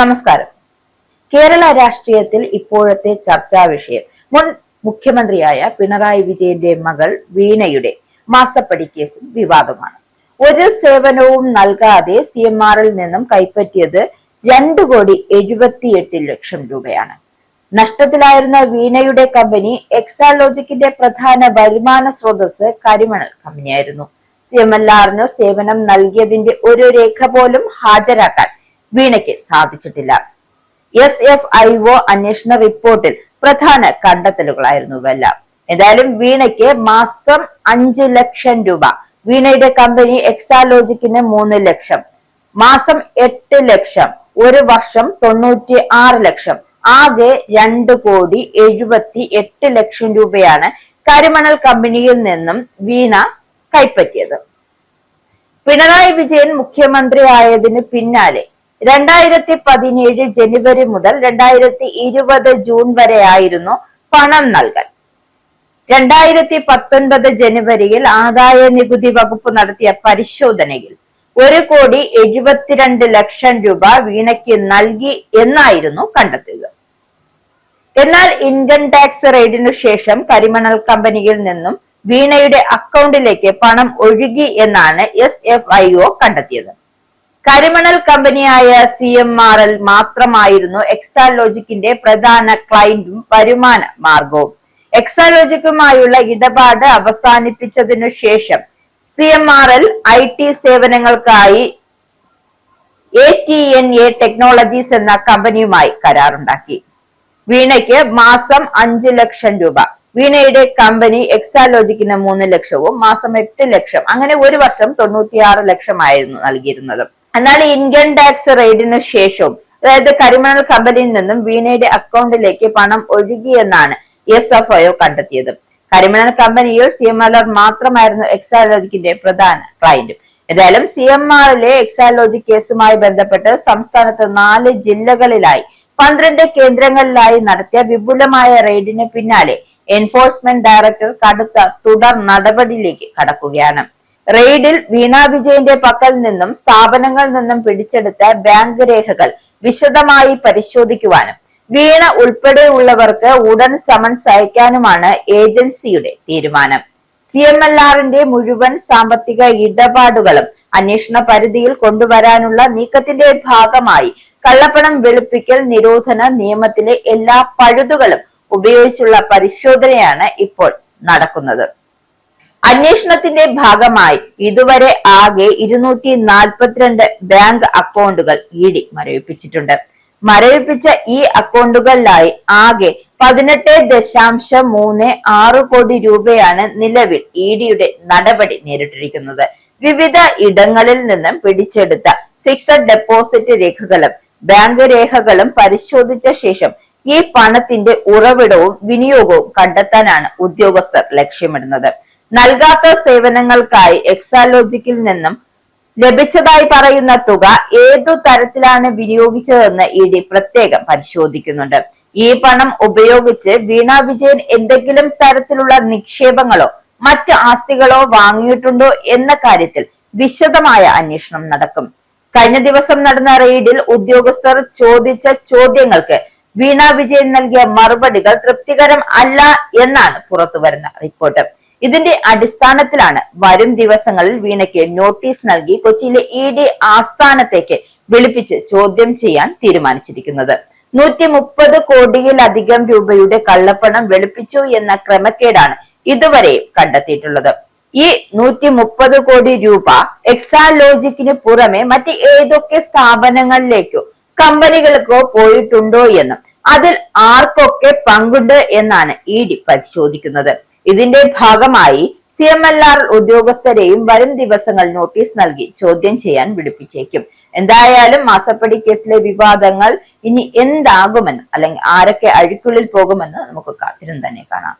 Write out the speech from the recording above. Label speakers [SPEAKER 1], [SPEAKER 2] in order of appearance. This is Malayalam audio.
[SPEAKER 1] നമസ്കാരം. കേരള രാഷ്ട്രീയത്തിൽ ഇപ്പോഴത്തെ ചർച്ചാ വിഷയം മുൻ മുഖ്യമന്ത്രിയായ പിണറായി വിജയന്റെ മകൾ വീണയുടെ മാസപ്പടി കേസിൽ വിവാദമാണ്. ഒരു സേവനവും നൽകാതെ CMRൽ നിന്നും കൈപ്പറ്റിയത് 2,78,00,000 രൂപയാണ്. നഷ്ടത്തിലായിരുന്ന വീണയുടെ കമ്പനി എക്സാലോജിക്കിന്റെ പ്രധാന വരുമാന സ്രോതസ് കരിമണൽ കമ്പനിയായിരുന്നു. CMLRനു സേവനം നൽകിയതിന്റെ ഒരു രേഖ പോലും ഹാജരാക്കാൻ വീണയ്ക്ക് സാധിച്ചിട്ടില്ല. SFIO അന്വേഷണ റിപ്പോർട്ടിൽ പ്രധാന കണ്ടെത്തലുകളായിരുന്നു ഇവയെല്ലാം. എന്തായാലും വീണയ്ക്ക് മാസം 5 ലക്ഷം രൂപ, വീണയുടെ കമ്പനി എക്സാലോജിക്കിന് 3 ലക്ഷം, മാസം 8 ലക്ഷം, ഒരു വർഷം 96 ലക്ഷം, ആകെ 2,78,00,000 രൂപയാണ് കരിമണൽ കമ്പനിയിൽ നിന്നും വീണ കൈപ്പറ്റിയത്. പിണറായി വിജയൻ മുഖ്യമന്ത്രിയായതിനു പിന്നാലെ 2017 ജനുവരി മുതൽ 2020 ജൂൺ വരെയായിരുന്നു പണം നൽകൽ. 2019 ജനുവരിയിൽ ആദായ നികുതി വകുപ്പ് നടത്തിയ പരിശോധനയിൽ 1,72,00,000 രൂപ വീണയ്ക്ക് നൽകി എന്നായിരുന്നു കണ്ടെത്തിയത്. എന്നാൽ ഇൻകം ടാക്സ് റെയ്ഡിനു ശേഷം കരിമണൽ കമ്പനിയിൽ നിന്നും വീണയുടെ അക്കൗണ്ടിലേക്ക് പണം ഒഴുകി എന്നാണ് SFIO കണ്ടെത്തിയത്. കരിമണൽ കമ്പനിയായ CMRL മാത്രമായിരുന്നു എക്സാലോജിക്കിന്റെ പ്രധാന ക്ലയന്റും വരുമാന മാർഗവും. എക്സാലോജിക്കുമായുള്ള ഇടപാട് അവസാനിപ്പിച്ചതിനു ശേഷം CMRL IT സേവനങ്ങൾക്കായി ATNA ടെക്നോളജീസ് എന്ന കമ്പനിയുമായി കരാറുണ്ടാക്കി. വീണയ്ക്ക് മാസം 5 ലക്ഷം രൂപ, വീണയുടെ കമ്പനി എക്സാലോജിക്കിന് 3 ലക്ഷവും മാസം 8 ലക്ഷം, അങ്ങനെ ഒരു വർഷം 96 ലക്ഷമായിരുന്നു നൽകിയിരുന്നത്. എന്നാൽ ഇൻകം ടാക്സ് റെയ്ഡിനു ശേഷവും, അതായത് കരിമണൽ കമ്പനിയിൽ നിന്നും വീണയുടെ അക്കൗണ്ടിലേക്ക് പണം ഒഴുകിയെന്നാണ് SFIO കണ്ടെത്തിയത്. കരിമണൽ കമ്പനിയിൽ CMLR മാത്രമായിരുന്നു എക്സാലോജിക്കിന്റെ പ്രധാന ക്ലയന്റ്. ഏതായാലും CMRലെ എക്സാലോജിക് കേസുമായി ബന്ധപ്പെട്ട് സംസ്ഥാനത്ത് 4 ജില്ലകളിലായി 12 കേന്ദ്രങ്ങളിലായി നടത്തിയ വിപുലമായ റെയ്ഡിന് പിന്നാലെ എൻഫോഴ്സ്മെന്റ് ഡയറക്ടർ കടുത്ത തുടർ നടപടിയിലേക്ക് കടക്കുകയാണ്. റെയ്ഡിൽ വീണ വിജയന്റെ പക്കൽ നിന്നും സ്ഥാപനങ്ങളിൽ നിന്നും പിടിച്ചെടുത്ത ബാങ്ക് രേഖകൾ വിശദമായി പരിശോധിക്കുവാനും വീണ ഉൾപ്പെടെയുള്ളവർക്ക് ഉടൻ സമൻസ് അയക്കാനുമാണ് ഏജൻസിയുടെ തീരുമാനം. CMLRന്റെ മുഴുവൻ സാമ്പത്തിക ഇടപാടുകളും അന്വേഷണ പരിധിയിൽ കൊണ്ടുവരാനുള്ള നീക്കത്തിന്റെ ഭാഗമായി കള്ളപ്പണം വെളുപ്പിക്കൽ നിരോധന നിയമത്തിലെ എല്ലാ പഴുതുകളും ഉപയോഗിച്ചുള്ള പരിശോധനയാണ് ഇപ്പോൾ നടക്കുന്നത്. അന്വേഷണത്തിന്റെ ഭാഗമായി ഇതുവരെ ആകെ 242 ബാങ്ക് അക്കൗണ്ടുകൾ ED മരവിപ്പിച്ചിട്ടുണ്ട്. മരവിപ്പിച്ച ഈ അക്കൗണ്ടുകളിലായി ആകെ 18.36 കോടി രൂപയാണ് നിലവിൽ EDയുടെ നടപടി നേരിട്ടിരിക്കുന്നത്. വിവിധ ഇടങ്ങളിൽ നിന്നും പിടിച്ചെടുത്ത ഫിക്സഡ് ഡെപ്പോസിറ്റ് രേഖകളും ബാങ്ക് രേഖകളും പരിശോധിച്ച ശേഷം ഈ പണത്തിന്റെ ഉറവിടവും വിനിയോഗവും കണ്ടെത്താനാണ് ഉദ്യോഗസ്ഥർ ലക്ഷ്യമിടുന്നത്. നൽകാത്ത സേവനങ്ങൾക്കായി എക്സാലോജിക്കിൽ നിന്നും ലഭിച്ചതായി പറയുന്ന തുക ഏതു തരത്തിലാണ് വിനിയോഗിച്ചതെന്ന് ED പ്രത്യേകം പരിശോധിക്കുന്നുണ്ട്. ഈ പണം ഉപയോഗിച്ച് വീണ വിജയൻ എന്തെങ്കിലും തരത്തിലുള്ള നിക്ഷേപങ്ങളോ മറ്റ് ആസ്തികളോ വാങ്ങിയിട്ടുണ്ടോ എന്ന കാര്യത്തിൽ വിശദമായ അന്വേഷണം നടക്കും. കഴിഞ്ഞ ദിവസം നടന്ന റെയ്ഡിൽ ഉദ്യോഗസ്ഥർ ചോദിച്ച ചോദ്യങ്ങൾക്ക് വീണ വിജയൻ നൽകിയ മറുപടികൾ തൃപ്തികരം അല്ല എന്നാണ് പുറത്തുവരുന്ന റിപ്പോർട്ട്. ഇതിന്റെ അടിസ്ഥാനത്തിലാണ് വരും ദിവസങ്ങളിൽ വീണയ്ക്ക് നോട്ടീസ് നൽകി കൊച്ചിയിലെ ED ആസ്ഥാനത്തേക്ക് വിളിപ്പിച്ച് ചോദ്യം ചെയ്യാൻ തീരുമാനിച്ചിരിക്കുന്നത്. 130 കോടിയിലധികം രൂപയുടെ കള്ളപ്പണം വെളുപ്പിച്ചു എന്ന ക്രമക്കേടാണ് ഇതുവരെ കണ്ടെത്തിയിട്ടുള്ളത്. ഈ 130 കോടി രൂപ എക്സാലോജിക്കിന് പുറമെ മറ്റ് ഏതൊക്കെ സ്ഥാപനങ്ങളിലേക്കോ കമ്പനികൾക്കോ പോയിട്ടുണ്ടോ എന്നും അതിൽ ആർക്കൊക്കെ പങ്കുണ്ട് എന്നാണ് ED പരിശോധിക്കുന്നത്. ഇതിന്റെ ഭാഗമായി CMLR ഉദ്യോഗസ്ഥരെയും വരും ദിവസങ്ങൾ നോട്ടീസ് നൽകി ചോദ്യം ചെയ്യാൻ വിളിപ്പിച്ചേക്കും. എന്തായാലും മാസപ്പടി കേസിലെ വിവാദങ്ങൾ ഇനി എന്താകുമെന്ന്, അല്ലെങ്കിൽ ആരൊക്കെ അഴിക്കുള്ളിൽ പോകുമെന്ന് നമുക്ക് കാത്തിരുന്ന് തന്നെ കാണാം.